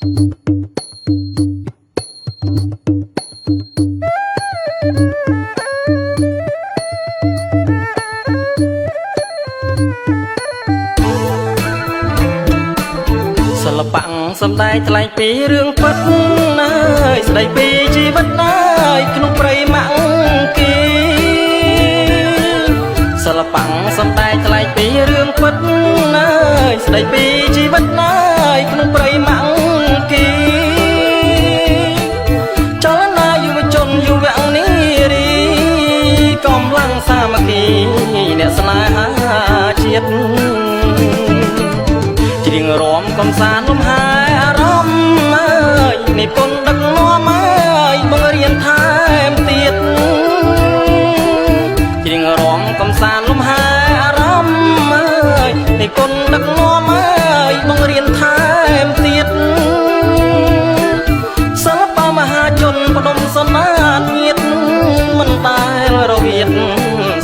សិល្បៈសម្ដែងថ្លែងពីរឿងពិតណាយស្ដីពីជីវិតណាយក្នុងព្រៃម៉ាក់គីសិល្បៈសម្ដែងថ្លែងពីរឿងពិតណាយស្ដីពីជីវិតណាយក្នុងព្រៃម៉ាក់គីចលនាយុវជនយុវនារីកំឡុងសាមគ្គីអ្នកស្នេហាជាតិច្រៀងរាំកំសាន្តលំហែអារម្មណ៍អើយនិពន្ធដឹកនាំអើយបង្រៀនថែមទៀតច្រៀងរាំកំសាន្តលំហែអារម្មណ៍អើយនិពន្ធដឹកនាំអើយបង្រៀនថែមទៀតសិល្បៈមហាជនបដុំសនាតញាតមិនដែលរវិត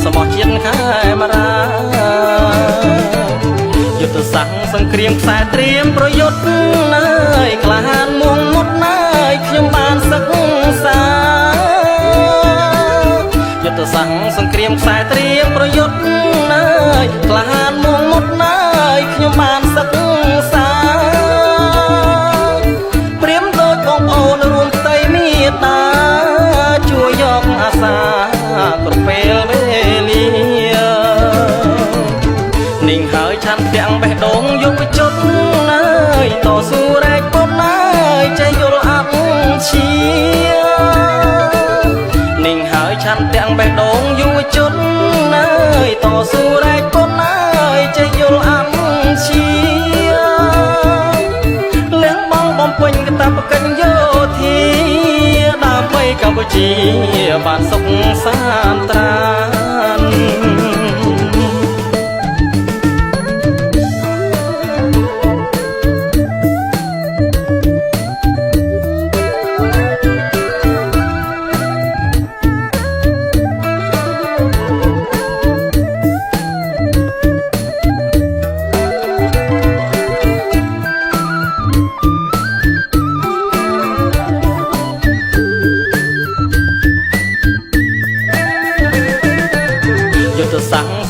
សមោះជាតិខែមរាយុទ្ធសាស្ត្រសង្គ្រាមខ្សែត្រៀមប្រយុទ្ធណាយក្លាហានមួងមុតណាយខ្ញុំបានសិក្សាយុទ្ធសាស្ត្រសង្គ្រាមខ្សែត្រៀមប្រយុទ្ធណាយក្លាហានមួងមុតណាយខ្ញុំបានសិក្សាព្រាមដូចបងប្អូនរួមផ្ទៃមេត្តាជួយយកអាសាគ្រប់ពេលវេលាนิ่งហើយឆាន់ទាំងបេះដូងយុវជនណាយតស៊ូរែកពុនណាយចេះយល់អត់ជាนิ่งហើយឆាន់ទាំងបេះដូងយុវជនណាយតស៊ូរែកពុនណាយចេះយល់អត់ជាលះបងបំពេញកាតព្វកិច្ចយោធាដើម្បីកម្ពុជាបានសុខសាន្តត្រាន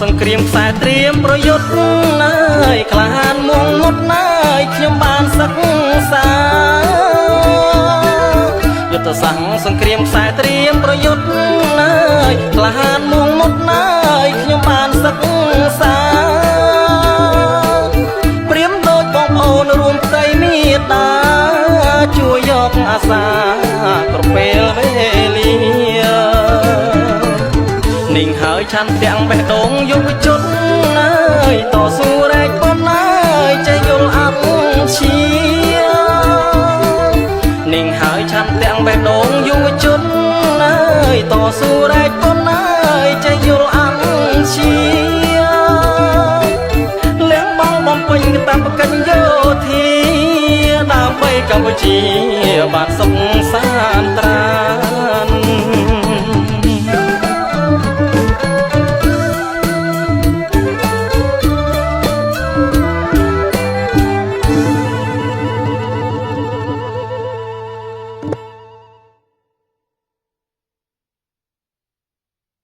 សង្គ្រាមខ្សែត្រៀមប្រយុទ្ធណាយក្លាហានមួងមុតណាយខ្ញុំបានសិក្សាយុទ្ធសាស្ត្រសង្គ្រាមខ្សែត្រៀមប្រយុទ្ធណាយក្លាហានមួងមុតណាយខ្ញុំបានសិក្សាព្រាមដូចបងប្អូនរួមផ្ទៃមេត្តាជួយយកអាសាគ្រប់ពេលវេលាนิ่งហើយឆាន់ទាំងបេះដូងយុវជនណាយតស៊ូរែកពុនណាយចេះយល់អត់ជាนิ่งហើយឆាន់ទាំងបេះដូងយុវជនណាយតស៊ូរែកពុនណាយចេះយល់អត់ជាលះបងបំពេញកាតព្វកិច្ចយោធាដើម្បីកម្ពុជា